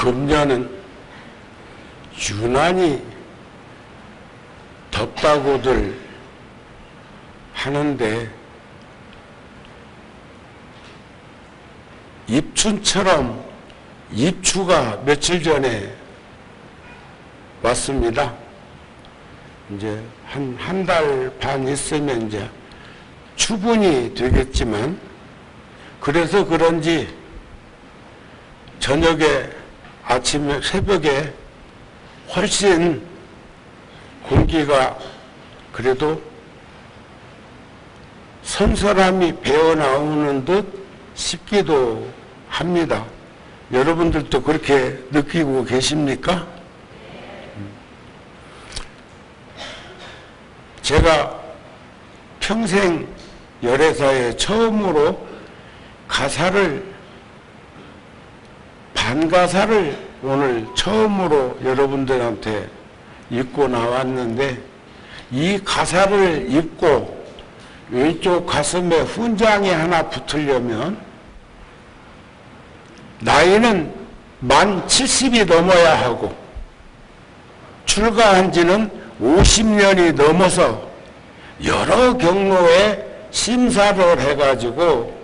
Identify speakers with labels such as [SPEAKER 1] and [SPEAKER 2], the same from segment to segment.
[SPEAKER 1] 금년은 유난히 덥다고들 하는데 입춘처럼 입추가 며칠 전에 왔습니다. 이제 한 달 반 있으면 이제 추분이 되겠지만, 그래서 그런지 저녁에 아침에 새벽에 훨씬 공기가 그래도 선선함이 배어나오는 듯 싶기도 합니다. 여러분들도 그렇게 느끼고 계십니까? 제가 평생 열애사에 처음으로 반가사를 오늘 처음으로 여러분들한테 읽고 나왔는데, 이 가사를 읽고 왼쪽 가슴에 훈장이 하나 붙으려면 나이는 만 70이 넘어야 하고 출가한 지는 50년이 넘어서 여러 경로에 심사를 해가지고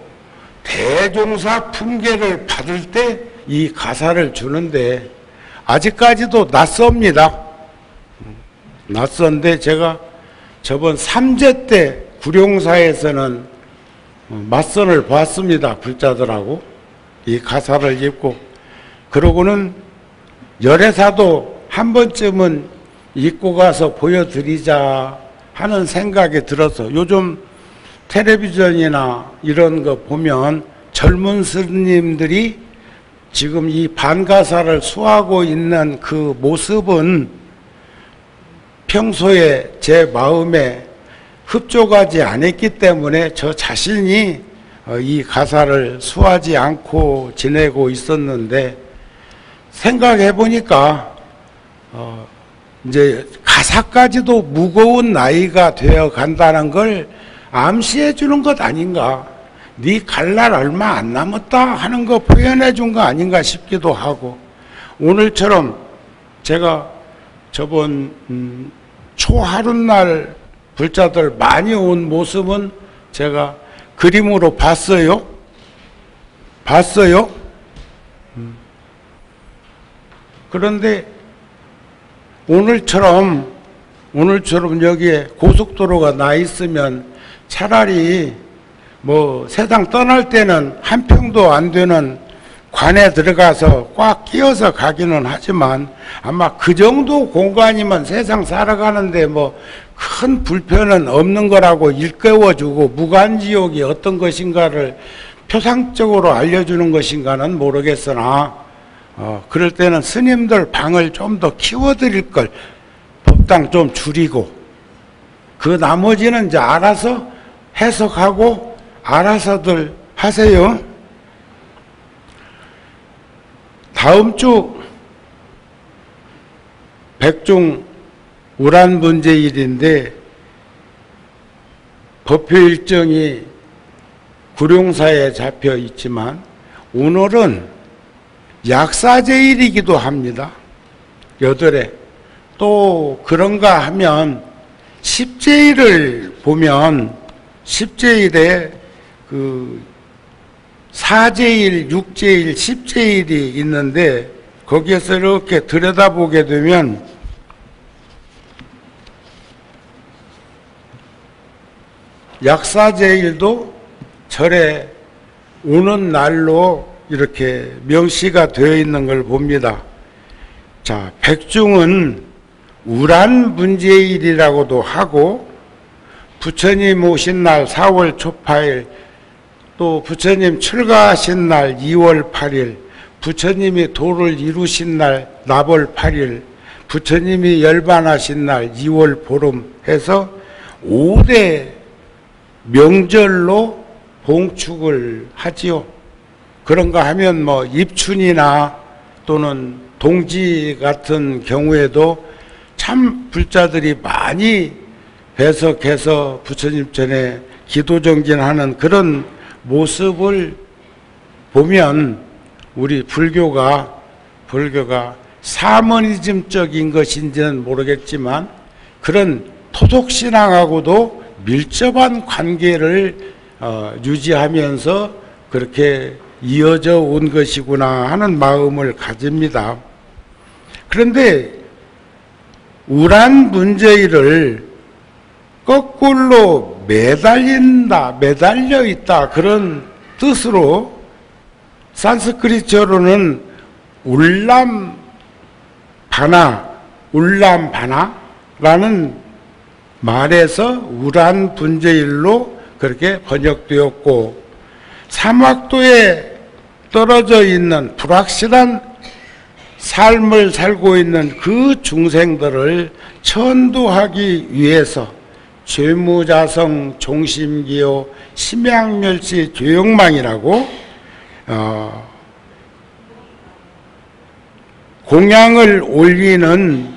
[SPEAKER 1] 대종사 품계를 받을 때 이 가사를 주는데, 아직까지도 낯섭니다. 낯선데 제가 저번 3제 때 구룡사에서는 맞선을 봤습니다. 불자들하고 이 가사를 읽고. 그러고는 열애사도 한 번쯤은 읽고 가서 보여드리자 하는 생각이 들어서, 요즘 텔레비전이나 이런 거 보면 젊은 스님들이 지금 이 반가사를 수하고 있는 그 모습은 평소에 제 마음에 흡족하지 않았기 때문에 저 자신이 이 가사를 수하지 않고 지내고 있었는데, 생각해 보니까 이제 가사까지도 무거운 나이가 되어 간다는 걸 암시해 주는 것 아닌가, 네 갈 날 얼마 안 남았다 하는 거 표현해 준 거 아닌가 싶기도 하고, 오늘처럼 제가 저번 초하룻날 불자들 많이 온 모습은 제가 그림으로 봤어요. 그런데 오늘처럼 여기에 고속도로가 나 있으면 차라리 뭐 세상 떠날 때는 한 평도 안 되는 관에 들어가서 꽉 끼어서 가기는 하지만, 아마 그 정도 공간이면 세상 살아가는데 뭐 큰 불편은 없는 거라고 일깨워주고, 무간지옥이 어떤 것인가를 표상적으로 알려주는 것인가는 모르겠으나, 그럴 때는 스님들 방을 좀 더 키워드릴 걸, 법당 좀 줄이고, 그 나머지는 이제 알아서 해석하고 알아서들 하세요. 다음 주 백중 우란분제일인데 법회 일정이 구룡사에 잡혀 있지만 오늘은 약사제일이기도 합니다. 8회. 또 그런가 하면 십제일을 보면 십제일에 그 사제일, 육제일, 십제일이 있는데, 거기에서 이렇게 들여다보게 되면 약사제일도 절에 오는 날로 이렇게 명시가 되어 있는 걸 봅니다. 자, 백중은 우란분제일이라고도 하고, 부처님 오신 날 4월 초파일, 또 부처님 출가하신 날 2월 8일, 부처님이 도를 이루신 날 나벌 8일, 부처님이 열반하신 날 2월 보름 해서 5대 명절로 봉축을 하지요. 그런가 하면 뭐 입춘이나 또는 동지 같은 경우에도 참 불자들이 많이 배석해서 부처님 전에 기도정진하는 그런 모습을 보면 우리 불교가 불교가 샤머니즘적인 것인지는 모르겠지만 그런 토속신앙하고도 밀접한 관계를 유지하면서 그렇게 이어져 온 것이구나 하는 마음을 가집니다. 그런데 우란분재일을 거꾸로 매달려 있다 그런 뜻으로 산스크리트어로는 울람바나라는 말에서 우란분재일로 그렇게 번역되었고, 사막도에 떨어져 있는 불확실한 삶을 살고 있는 그 중생들을 천도하기 위해서 죄무자성 종심기요 심양멸시 죄욕망이라고 공양을 올리는,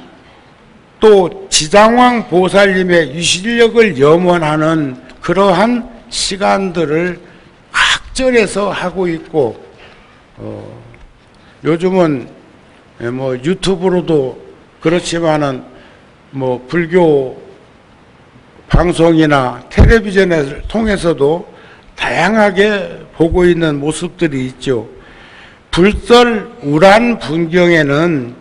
[SPEAKER 1] 또 지장왕 보살님의 유실력을 염원하는 그러한 시간들을 각절해서 하고 있고, 요즘은 뭐 유튜브로도 그렇지만은 뭐 불교 방송이나 텔레비전을 통해서도 다양하게 보고 있는 모습들이 있죠. 불설 우란 분경에는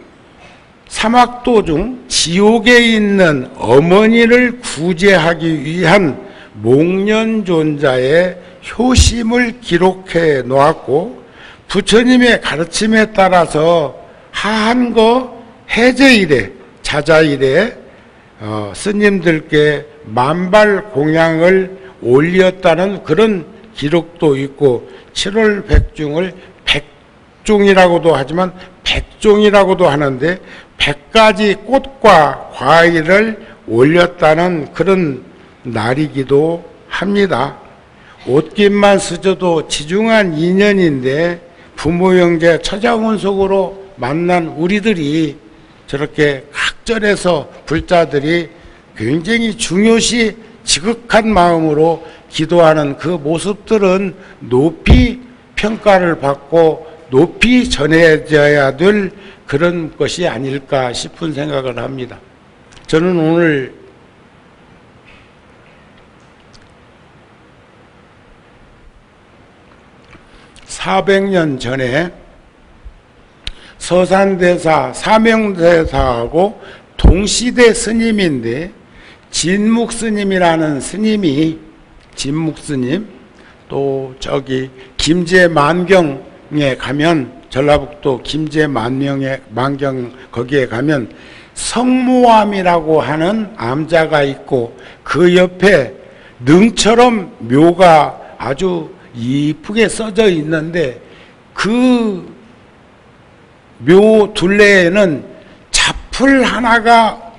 [SPEAKER 1] 사막도 중 지옥에 있는 어머니를 구제하기 위한 목련존자의 효심을 기록해 놓았고, 부처님의 가르침에 따라서 하한거 해제일에 자자일에 스님들께 만발 공양을 올렸다는 그런 기록도 있고, 7월 백중을 백종이라고도 하지만 백종이라고도 하는데 100가지 꽃과 과일을 올렸다는 그런 날이기도 합니다. 옷깃만 스쳐도 지중한 인연인데 부모 형제 처자원 속으로 만난 우리들이 저렇게 각절해서 불자들이 굉장히 중요시 지극한 마음으로 기도하는 그 모습들은 높이 평가를 받고 높이 전해져야 될 그런 것이 아닐까 싶은 생각을 합니다. 저는 오늘 (400년) 전에 서산대사, 사명대사하고 동시대 스님인데 진묵스님이라는 스님이, 진묵스님, 또 저기 김제만경에 가면, 전라북도 김제만경 거기에 가면 성모암이라고 하는 암자가 있고, 그 옆에 능처럼 묘가 아주 이쁘게 써져 있는데, 그 묘 둘레에는 잡풀 하나가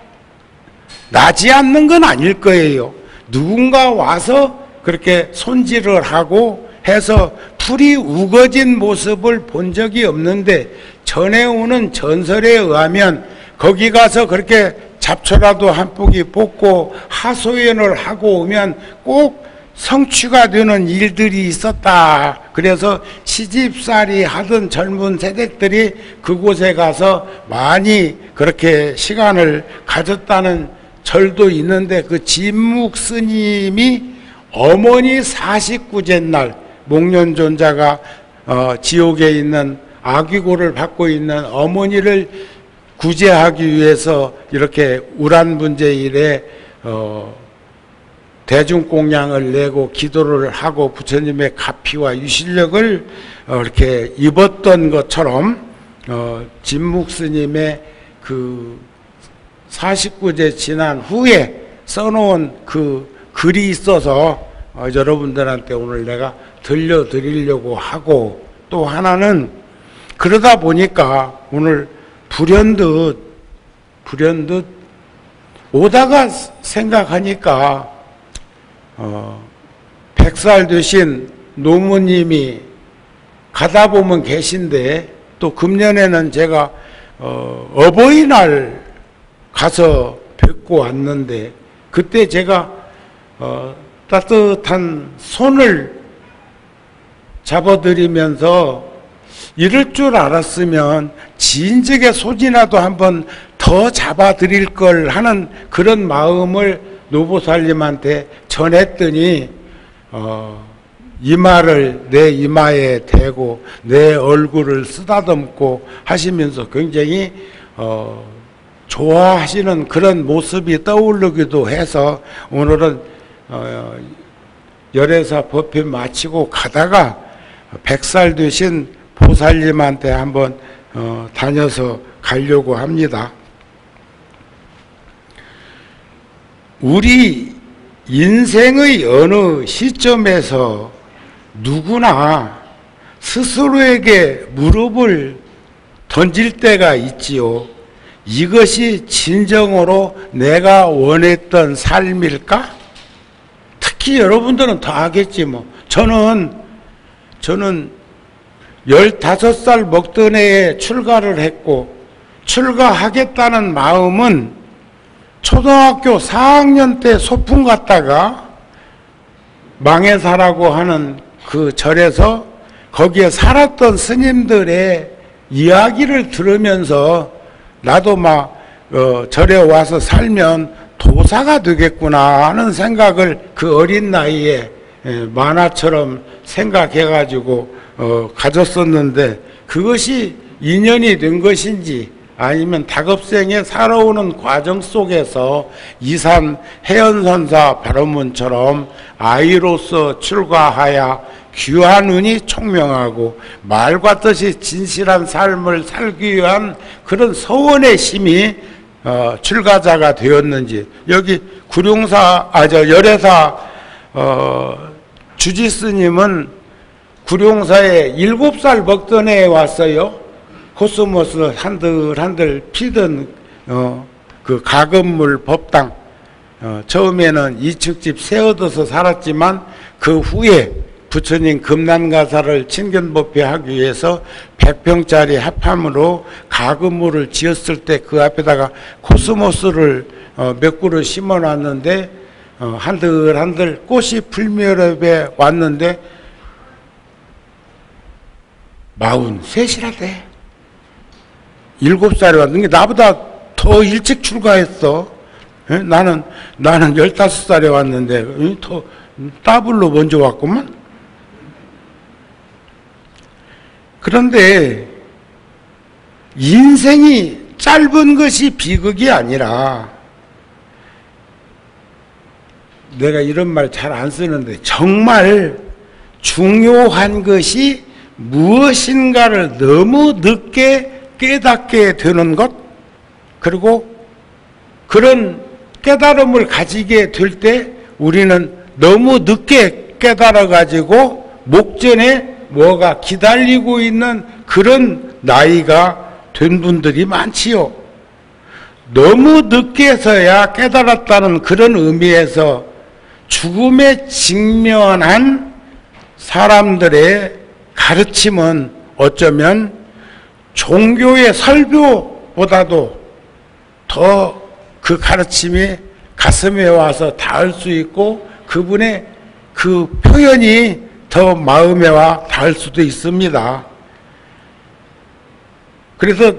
[SPEAKER 1] 나지 않는 건 아닐 거예요. 누군가 와서 그렇게 손질을 하고 해서 풀이 우거진 모습을 본 적이 없는데, 전해오는 전설에 의하면 거기 가서 그렇게 잡초라도 한 포기 뽑고 하소연을 하고 오면 꼭 성취가 되는 일들이 있었다. 그래서 시집살이 하던 젊은 세대들이 그곳에 가서 많이 그렇게 시간을 가졌다는 절도 있는데, 그 진묵 스님이 어머니 49제 날 목련존자가 지옥에 있는 아귀고를 받고 있는 어머니를 구제하기 위해서 이렇게 우란분재일에 대중공양을 내고 기도를 하고 부처님의 가피와 유실력을 이렇게 입었던 것처럼 진묵스님의 그 49제 지난 후에 써놓은 그 글이 있어서 여러분들한테 오늘 내가 들려드리려고 하고, 또 하나는 그러다 보니까 오늘 불현듯 오다가 생각하니까 100살 되신 노무님이 가다 보면 계신데, 또 금년에는 제가 어버이날 가서 뵙고 왔는데, 그때 제가 따뜻한 손을 잡아드리면서 이럴 줄 알았으면 진즉에 소진이라도 한번 더 잡아드릴 걸 하는 그런 마음을 노보살님한테 전했더니 이마를 내 이마에 대고 내 얼굴을 쓰다듬고 하시면서 굉장히 좋아하시는 그런 모습이 떠오르기도 해서 오늘은 열애사 법회 마치고 가다가 100살 되신 보살님한테 한번 다녀서 가려고 합니다. 우리 인생의 어느 시점에서 누구나 스스로에게 무릎을 던질 때가 있지요. 이것이 진정으로 내가 원했던 삶일까? 특히 여러분들은 더 하겠지 뭐. 저는 15살 먹던 해에 출가를 했고, 출가하겠다는 마음은 초등학교 4학년 때 소풍 갔다가 망해사라고 하는 그 절에서 거기에 살았던 스님들의 이야기를 들으면서 나도 절에 와서 살면 도사가 되겠구나 하는 생각을 그 어린 나이에 만화처럼 생각해가지고 가졌었는데, 그것이 인연이 된 것인지 아니면 다급생에 살아오는 과정 속에서 이산 해연선사 발언문처럼 아이로서 출가하여 귀한 운이 총명하고 말과 뜻이 진실한 삶을 살기 위한 그런 서원의 심이 출가자가 되었는지, 여기 열애사 주지스님은 구룡사에 7살 먹던 해에 왔어요. 코스모스 한들 피던 그 가건물 법당, 처음에는 2층집 새 얻어서 살았지만 그 후에 부처님 금난가사를 친견법회하기 위해서 100평짜리 합함으로 가건물을 지었을 때 그 앞에다가 코스모스를 몇 그루 심어놨는데 한들 꽃이 풀무렵에 왔는데 43이라대. 7살에 왔는데 나보다 더 일찍 출가했어. 나는 15살에 왔는데 더 더블로 먼저 왔구만. 그런데 인생이 짧은 것이 비극이 아니라, 내가 이런 말 잘 안 쓰는데 정말 중요한 것이 무엇인가를 너무 늦게 깨닫게 되는 것, 그리고 그런 깨달음을 가지게 될 때 우리는 너무 늦게 깨달아가지고 목전에 뭐가 기다리고 있는 그런 나이가 된 분들이 많지요. 너무 늦게서야 깨달았다는 그런 의미에서 죽음에 직면한 사람들의 가르침은 어쩌면 종교의 설교보다도 더 그 가르침이 가슴에 와서 닿을 수 있고 그분의 그 표현이 더 마음에 와 닿을 수도 있습니다. 그래서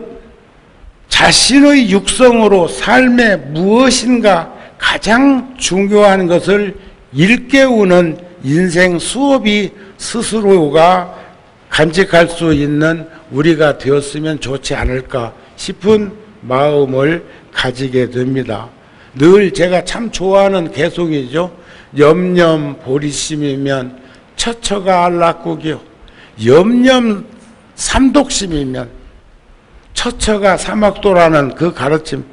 [SPEAKER 1] 자신의 육성으로 삶에 무엇인가 가장 중요한 것을 일깨우는 인생 수업이 스스로가 간직할 수 있는 우리가 되었으면 좋지 않을까 싶은 마음을 가지게 됩니다. 늘 제가 참 좋아하는 개송이죠. 염염 보리심이면 처처가 알락국이요. 염염 삼독심이면 처처가 사막도라는 그 가르침.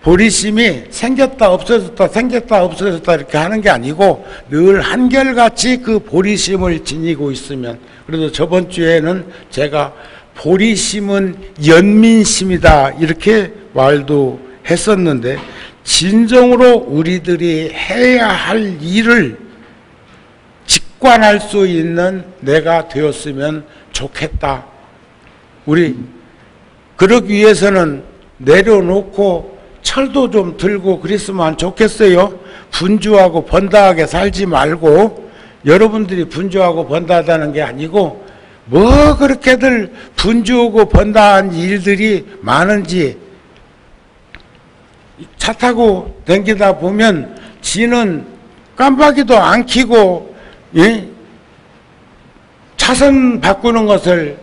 [SPEAKER 1] 보리심이 생겼다 없어졌다 생겼다 없어졌다 이렇게 하는 게 아니고 늘 한결같이 그 보리심을 지니고 있으면, 그래서 저번 주에는 제가 보리심은 연민심이다 이렇게 말도 했었는데, 진정으로 우리들이 해야 할 일을 직관할 수 있는 내가 되었으면 좋겠다. 우리 그러기 위해서는 내려놓고 철도 좀 들고 그랬으면 좋겠어요. 분주하고 번다하게 살지 말고, 여러분들이 분주하고 번다하다는 게 아니고 뭐 그렇게들 분주하고 번다한 일들이 많은지 차 타고 다니다 보면 지는 깜빡이도 안 켜고 차선 바꾸는 것을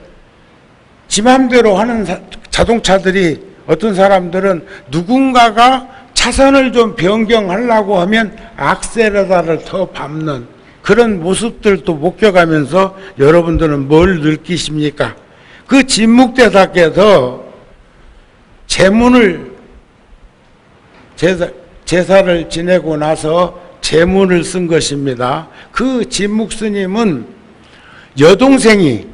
[SPEAKER 1] 지 맘대로 하는 자동차들이 어떤 사람들은 누군가가 차선을 좀 변경하려고 하면 악셀에다를 더 밟는 그런 모습들도 목격하면서 여러분들은 뭘 느끼십니까? 그 진묵대사께서 제사를 지내고 나서 제문을 쓴 것입니다. 그 진묵스님은 여동생이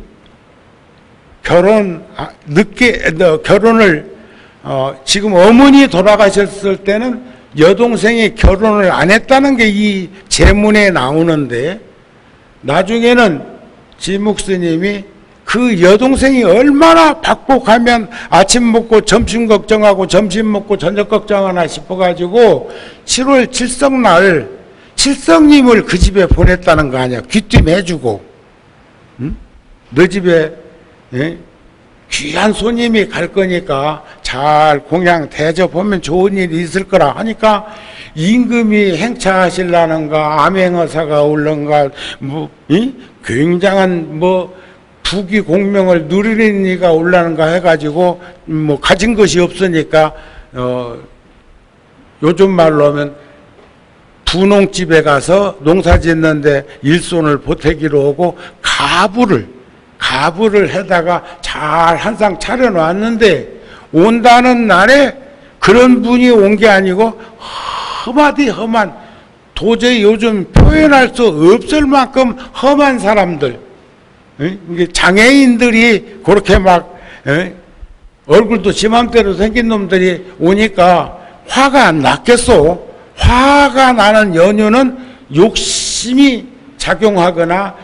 [SPEAKER 1] 결혼을 지금 어머니 돌아가셨을 때는 여동생이 결혼을 안 했다는 게 이 제문에 나오는데 나중에는 진묵스님이 그 여동생이 얼마나 박복하면 아침 먹고 점심 걱정하고 점심 먹고 저녁 걱정하나 싶어가지고 7월 칠성날 칠성님을 그 집에 보냈다는 거 아니야. 귀띔해주고 응? 너 집에 귀한 손님이 갈 거니까 잘 공양 대접하면 좋은 일이 있을 거라 하니까 임금이 행차하실라는가 암행어사가 올런가 굉장한 부귀 공명을 누리는 이가 올라는가 해가지고 가진 것이 없으니까 요즘 말로 하면 분홍집에 가서 농사 짓는데 일손을 보태기로 하고 가부를 해다가 잘 한 상 차려놨는데 온다는 날에 그런 분이 온 게 아니고 험한 도저히 요즘 표현할 수 없을 만큼 험한 사람들 장애인들이 그렇게 막 얼굴도 지 맘대로 생긴 놈들이 오니까 화가 안 났겠소. 화가 나는 연유는 욕심이 작용하거나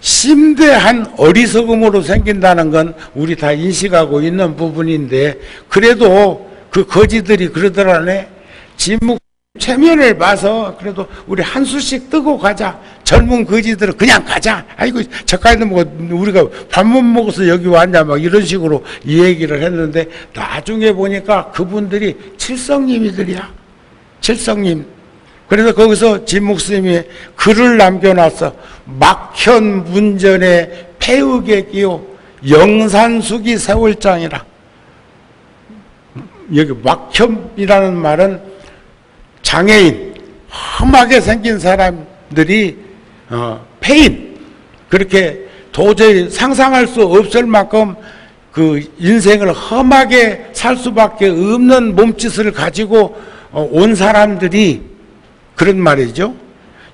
[SPEAKER 1] 심대한 어리석음으로 생긴다는 건 우리 다 인식하고 있는 부분인데 그래도 그 거지들이 그러더라네. 진묵 체면을 봐서 그래도 우리 한 수씩 뜨고 가자. 젊은 거지들은 그냥 가자. 아이고 저까지는 뭐 우리가 밥 못 먹어서 여기 왔냐 막 이런 식으로 이 얘기를 했는데 나중에 보니까 그분들이 칠성님이들이야. 칠성님. 그래서 거기서 진묵스님이 글을 남겨놨어. 막현문전의 폐흑의 기호 영산수기 세월장이라. 여기 막현이라는 말은 장애인, 험하게 생긴 사람들이 폐인, 그렇게 도저히 상상할 수 없을 만큼 그 인생을 험하게 살 수밖에 없는 몸짓을 가지고 온 사람들이 그런 말이죠.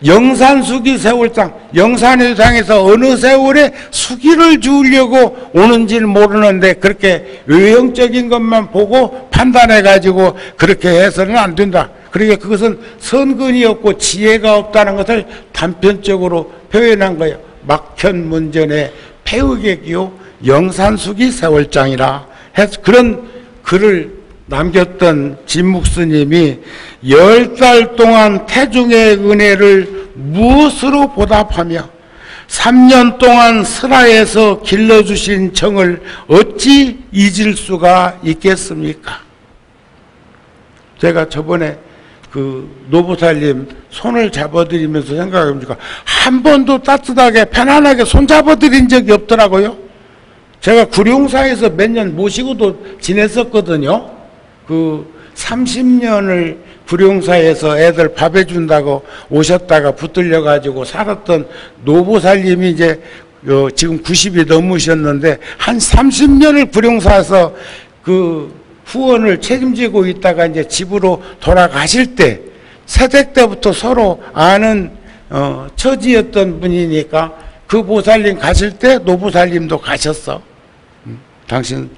[SPEAKER 1] 영산수기 세월장, 영산의 장에서 어느 세월에 수기를 주우려고 오는지는 모르는데 그렇게 외형적인 것만 보고 판단해가지고 그렇게 해서는 안 된다. 그러니까 그것은 선근이 없고 지혜가 없다는 것을 단편적으로 표현한 거예요. 막현문전의 폐흑의 기호 영산수기 세월장이라 해서 그런 글을 남겼던 진묵스님이 10달 동안 태중의 은혜를 무엇으로 보답하며 3년 동안 슬하에서 길러주신 정을 어찌 잊을 수가 있겠습니까? 제가 저번에 그 노보살님 손을 잡아드리면서 생각해보니까 한 번도 따뜻하게 편안하게 손 잡아드린 적이 없더라고요. 제가 구룡사에서 몇 년 모시고도 지냈었거든요. 그 30년을 구룡사에서 애들 밥 해준다고 오셨다가 붙들려 가지고 살았던 노보살님이 이제 지금 90이 넘으셨는데 한 30년을 구룡사에서 그 후원을 책임지고 있다가 이제 집으로 돌아가실 때 새댁 때부터 서로 아는 처지였던 분이니까 그 보살님 가실 때 노보살님도 가셨어. 당신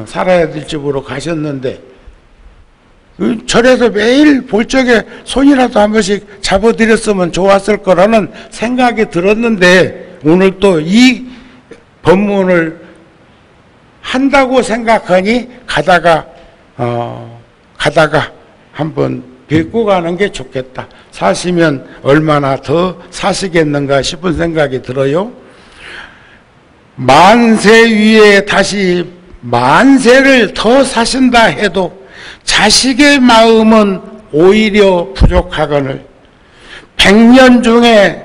[SPEAKER 1] 살아야 될 집으로 가셨는데 절에서 매일 볼 적에 손이라도 한 번씩 잡아드렸으면 좋았을 거라는 생각이 들었는데 오늘 또 이 법문을 한다고 생각하니 가다가 한번 뵙고 가는 게 좋겠다. 사시면 얼마나 더 사시겠는가 싶은 생각이 들어요. 만세 위에 다시 만세를 더 사신다 해도 자식의 마음은 오히려 부족하거늘 100년 중에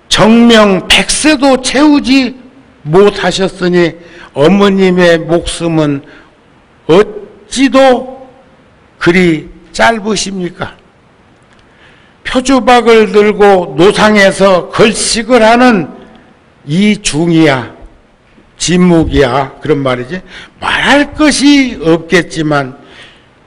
[SPEAKER 1] 정명 100세도 채우지 못하셨으니 어머님의 목숨은 어찌도 그리 짧으십니까? 표주박을 들고 노상에서 걸식을 하는 이 중이야, 진묵이야, 그런 말이지. 말할 것이 없겠지만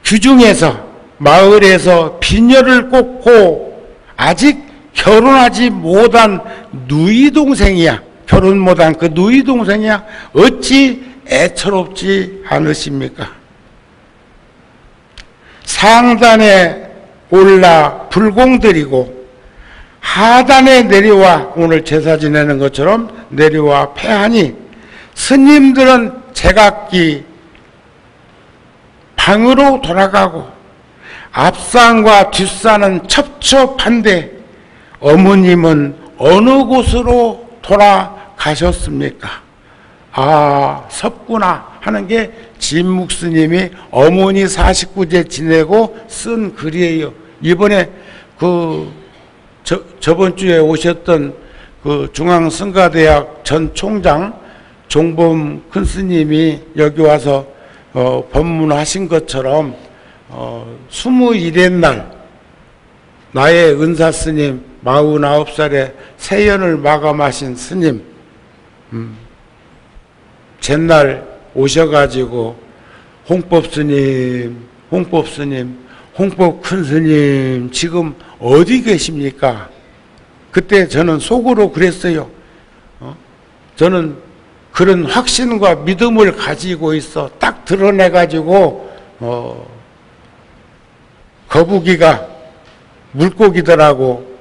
[SPEAKER 1] 규중에서 마을에서 비녀를 꽂고 아직 결혼하지 못한 누이 동생이야. 결혼 못한 그 누이 동생이야. 어찌 애처롭지 않으십니까? 상단에 올라 불공드리고 하단에 내려와 오늘 제사 지내는 것처럼 내려와 패하니 스님들은 제각기 방으로 돌아가고 앞산과 뒷산은 첩첩한데 어머님은 어느 곳으로 돌아가셨습니까? 아, 섭구나 하는 게 진묵 스님이 어머니 49제 지내고 쓴 글이에요. 이번에 저번 주에 오셨던 그 중앙성가대학 전 총장 종범 큰 스님이 여기 와서 법문하신 것처럼 21의 날 나의 은사 스님 49살에 세연을 마감하신 스님 전날 오셔가지고 홍법 스님, 홍법 큰 스님 지금 어디 계십니까? 그때 저는 속으로 그랬어요. 저는 그런 확신과 믿음을 가지고 있어. 딱 드러내가지고 거북이가 물고기들하고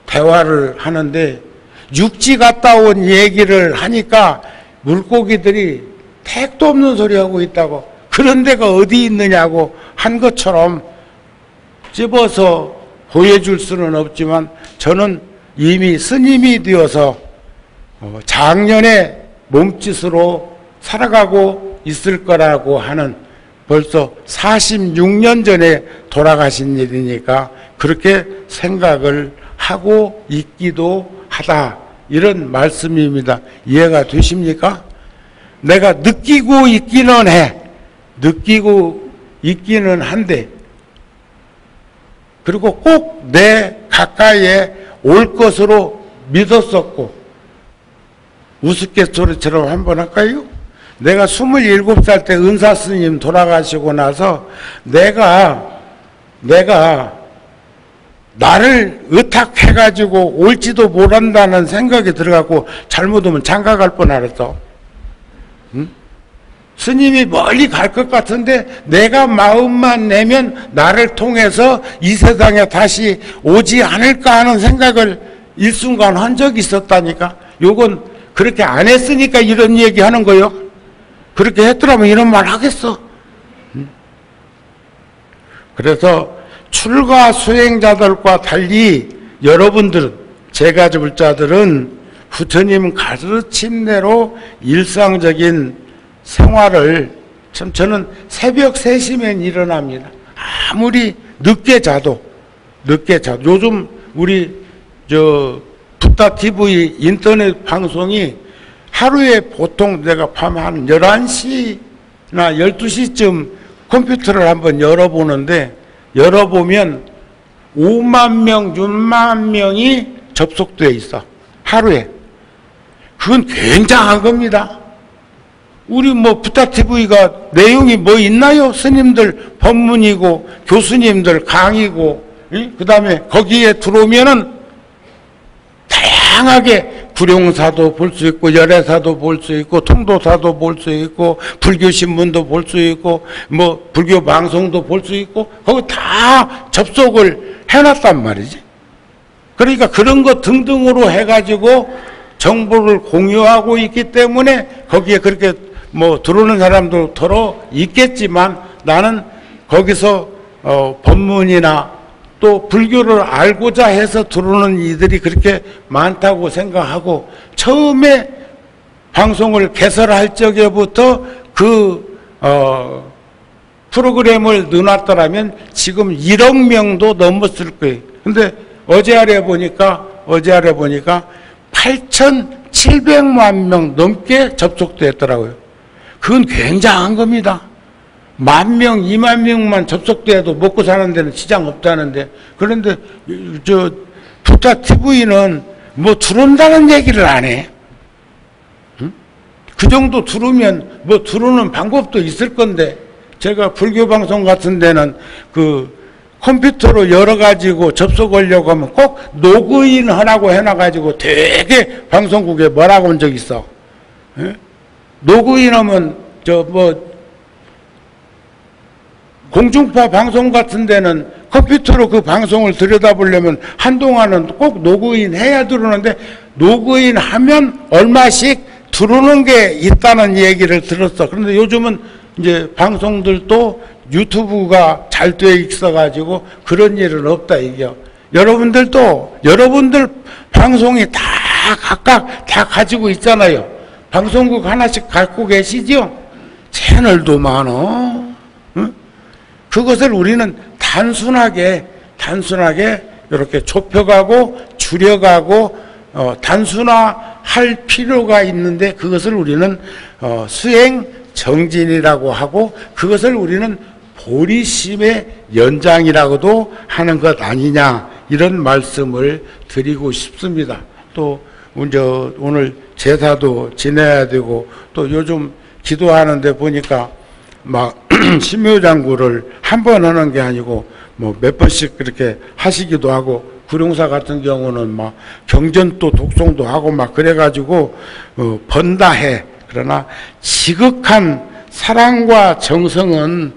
[SPEAKER 1] 대화를 하는데 육지 갔다 온 얘기를 하니까 물고기들이 택도 없는 소리 하고 있다고, 그런 데가 어디 있느냐고 한 것처럼 집어서 보여줄 수는 없지만 저는 이미 스님이 되어서 작년에 몸짓으로 살아가고 있을 거라고 하는, 벌써 46년 전에 돌아가신 일이니까 그렇게 생각을 하고 있기도 하다, 이런 말씀입니다. 이해가 되십니까? 내가 느끼고 있기는 해. 느끼고 있기는 한데, 그리고 꼭 내 가까이에 올 것으로 믿었었고, 우스갯소리처럼 한번 할까요? 내가 27살 때 은사 스님 돌아가시고 나서 내가 나를 의탁해가지고 올지도 모른다는 생각이 들어가고 잘못하면 장가 갈 뻔했어. 응? 스님이 멀리 갈 것 같은데 내가 마음만 내면 나를 통해서 이 세상에 다시 오지 않을까 하는 생각을 일순간 한 적이 있었다니까. 요건 그렇게 안 했으니까 이런 얘기 하는 거요. 그렇게 했더라면 이런 말 하겠어. 그래서 출가 수행자들과 달리 여러분들은, 제가집을자들은 부처님 가르침대로 일상적인 생활을, 참 저는 새벽 3시면 일어납니다. 아무리 늦게 자도. 요즘 우리 붓다 TV 인터넷 방송이 하루에 보통 내가 밤 한 11시나 12시쯤 컴퓨터를 한번 열어보는데, 열어보면 5만 명, 6만 명이 접속되어 있어. 하루에. 그건 굉장한 겁니다. 우리 붓다 TV가 내용이 뭐 있나요? 스님들 법문이고 교수님들 강의고, 그 다음에 거기에 들어오면은 다양하게 구룡사도 볼 수 있고, 열애사도 볼 수 있고, 통도사도 볼 수 있고, 불교신문도 볼 수 있고, 불교 방송도 볼 수 있고, 거기 다 접속을 해놨단 말이지. 그러니까 그런 거 등등으로 해가지고 정보를 공유하고 있기 때문에 거기에 그렇게 들어오는 사람도 들어 있겠지만, 나는 거기서 법문이나 또 불교를 알고자 해서 들어오는 이들이 그렇게 많다고 생각하고, 처음에 방송을 개설할 적에부터 그 프로그램을 넣어놨더라면 지금 1억 명도 넘었을 거예요. 근데 어제 아래 보니까 8,700만 명 넘게 접속됐더라고요. 그건 굉장한 겁니다. 10,000명, 20,000명만 접속돼도 먹고 사는 데는 지장 없다는데, 그런데 부타 TV는 뭐 들어온다는 얘기를 안 해. 응? 그 정도 들으면 뭐 들어오는 방법도 있을 건데, 제가 불교 방송 같은 데는 그 컴퓨터로 열어가지고 접속하려고 하면 꼭 로그인 하라고 해놔가지고 되게 방송국에 뭐라고 한 적 있어. 예? 로그인 하면 공중파 방송 같은 데는 컴퓨터로 그 방송을 들여다보려면 한동안은 꼭 로그인 해야 들어오는데, 로그인 하면 얼마씩 들어오는 게 있다는 얘기를 들었어. 그런데 요즘은 이제 방송들도 유튜브가 잘 돼 있어가지고 그런 일은 없다 이게요. 여러분들도 여러분들 방송이 다 각각 다 가지고 있잖아요. 방송국 하나씩 갖고 계시죠? 채널도 많어. 응? 그것을 우리는 단순하게 이렇게 좁혀가고 줄여가고 단순화할 필요가 있는데, 그것을 우리는 수행 정진이라고 하고, 그것을 우리는 보리심의 연장이라고도 하는 것 아니냐, 이런 말씀을 드리고 싶습니다. 또 오늘 제사도 지내야 되고, 또 요즘 기도하는데 보니까 막 신묘장구를 한 번 하는 게 아니고 뭐 몇 번씩 그렇게 하시기도 하고, 구룡사 같은 경우는 막 경전도 독송도 하고 막 그래가지고 번다 해. 그러나 지극한 사랑과 정성은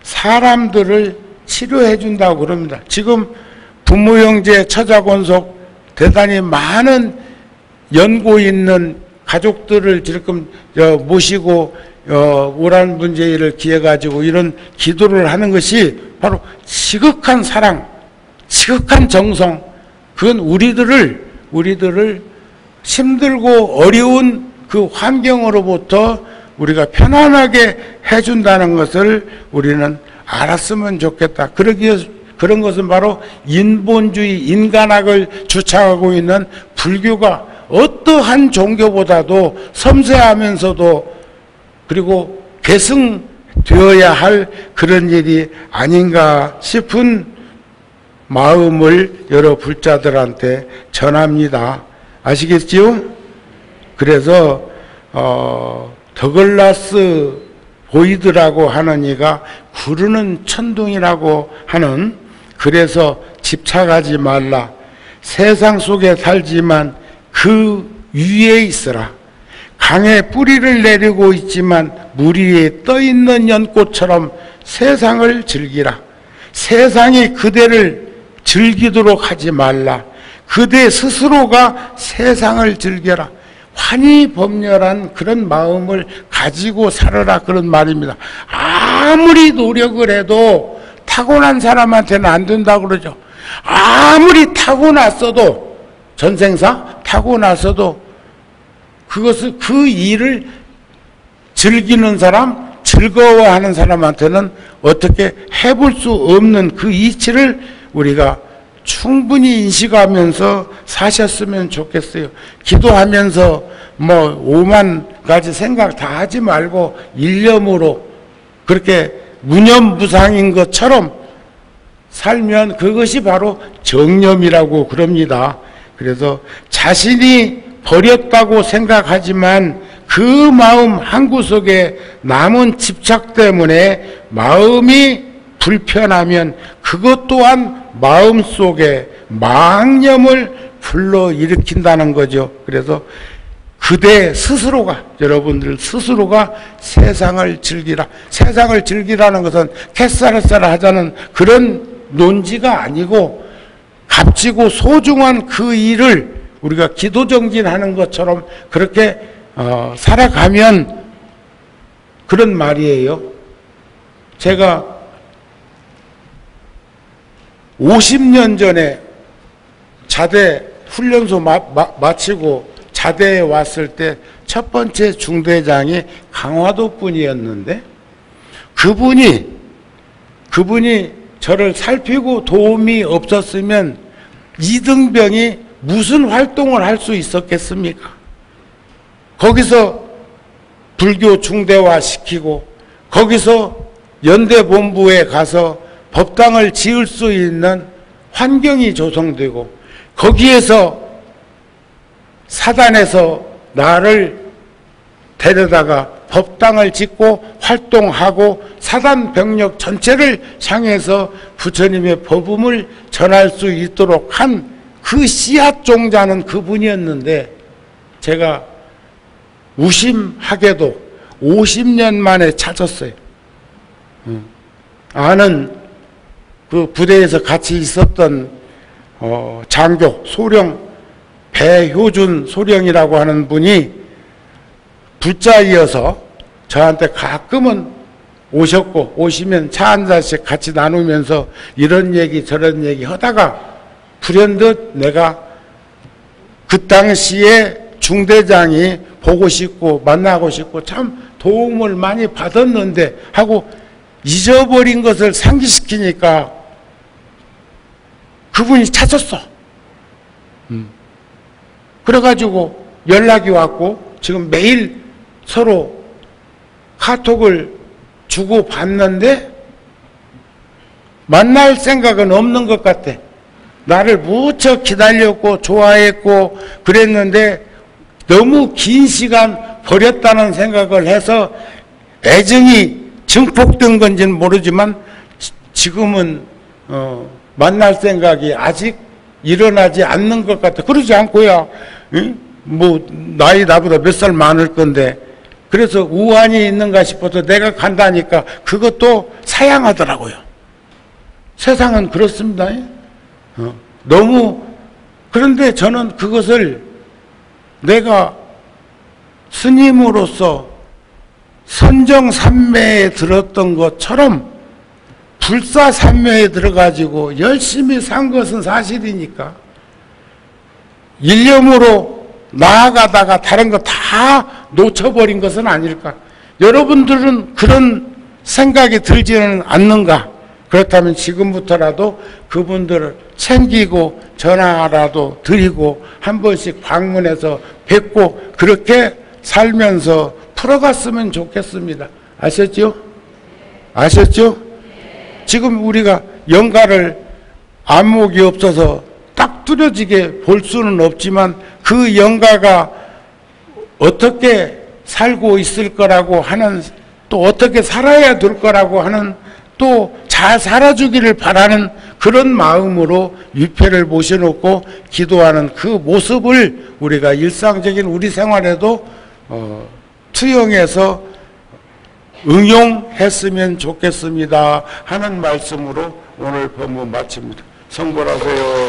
[SPEAKER 1] 사람들을 치료해 준다고 그럽니다. 지금 부모 형제 처자권속 대단히 많은 연고 있는 가족들을 지금 모시고 오란분제일을 기해 가지고 이런 기도를 하는 것이 바로 지극한 사랑, 지극한 정성. 그건 우리들을 힘들고 어려운 그 환경으로부터 우리가 편안하게 해준다는 것을 우리는 알았으면 좋겠다. 그런 것은 바로 인본주의, 인간학을 주창하고 있는 불교가 어떠한 종교보다도 섬세하면서도 그리고 계승되어야 할 그런 일이 아닌가 싶은 마음을 여러 불자들한테 전합니다. 아시겠지요? 그래서 더글라스 보이드라고 하는 이가 구르는 천둥이라고 하는, 그래서 집착하지 말라. 세상 속에 살지만 그 위에 있으라. 강에 뿌리를 내리고 있지만 물 위에 떠있는 연꽃처럼 세상을 즐기라. 세상이 그대를 즐기도록 하지 말라. 그대 스스로가 세상을 즐겨라. 환희법렬한 그런 마음을 가지고 살아라, 그런 말입니다. 아무리 노력을 해도 타고난 사람한테는 안 된다고 그러죠. 아무리 타고났어도, 전생사 타고났어도 그것을, 그 일을 즐기는 사람, 즐거워하는 사람한테는 어떻게 해볼 수 없는 그 이치를 우리가 충분히 인식하면서 사셨으면 좋겠어요. 기도하면서 뭐 5만 가지 생각 다 하지 말고 일념으로 그렇게 무념무상인 것처럼 살면 그것이 바로 정념이라고 그럽니다. 그래서 자신이 버렸다고 생각하지만 그 마음 한구석에 남은 집착 때문에 마음이 불편하면 그것 또한 마음속에 망념을 불러일으킨다는 거죠. 그래서 그대 스스로가, 여러분들 스스로가 세상을 즐기라. 세상을 즐기라는 것은 캐싸라싸라 하자는 그런 논지가 아니고, 값지고 소중한 그 일을 우리가 기도정진하는 것처럼 그렇게 살아가면, 그런 말이에요. 제가 50년 전에 자대 훈련소 마치고 자대에 왔을 때 첫 번째 중대장이 강화도 분이었는데 그분이 저를 살피고 도움이 없었으면 이등병이 무슨 활동을 할 수 있었겠습니까? 거기서 불교 중대화 시키고 거기서 연대본부에 가서 법당을 지을 수 있는 환경이 조성되고 거기에서 사단에서 나를 데려다가 법당을 짓고 활동하고 사단 병력 전체를 향해서 부처님의 법음을 전할 수 있도록 한 그 씨앗 종자는 그분이었는데 제가 무심하게도 50년 만에 찾았어요. 아는 그 부대에서 같이 있었던 장교 소령 배효준 소령이라고 하는 분이 불자이어서 저한테 가끔은 오셨고 오시면 차 한 잔씩 같이 나누면서 이런 얘기 저런 얘기 하다가 불현듯 내가 그 당시에 중대장이 보고 싶고 만나고 싶고 참 도움을 많이 받았는데 하고 잊어버린 것을 상기시키니까 그분이 찾았어. 그래가지고 연락이 왔고 지금 매일 서로 카톡을 주고 받는데 만날 생각은 없는 것 같아. 나를 무척 기다렸고 좋아했고 그랬는데 너무 긴 시간 버렸다는 생각을 해서 애정이 증폭된 건지는 모르지만 지금은 만날 생각이 아직 일어나지 않는 것 같아. 그러지 않고야 뭐 나이 나보다 몇 살 많을 건데 그래서 우환이 있는가 싶어서 내가 간다니까 그것도 사양하더라고요. 세상은 그렇습니다. 너무 그런데 저는 그것을 내가 스님으로서 선정산매에 들었던 것처럼 불사산매에 들어가지고 열심히 산 것은 사실이니까 일념으로 나아가다가 다른 거 다 놓쳐버린 것은 아닐까. 여러분들은 그런 생각이 들지는 않는가. 그렇다면 지금부터라도 그분들을 챙기고 전화라도 드리고 한 번씩 방문해서 뵙고 그렇게 살면서 풀어갔으면 좋겠습니다. 아셨죠? 아셨죠? 지금 우리가 영가를 안목이 없어서 딱 뚜렷하게 볼 수는 없지만 그 영가가 어떻게 살고 있을 거라고 하는 또 어떻게 살아야 될 거라고 하는 또 잘 살아주기를 바라는 그런 마음으로 위패를 모셔놓고 기도하는 그 모습을 우리가 일상적인 우리 생활에도 투영해서 응용했으면 좋겠습니다 하는 말씀으로 오늘 법문 마칩니다. 성불하세요.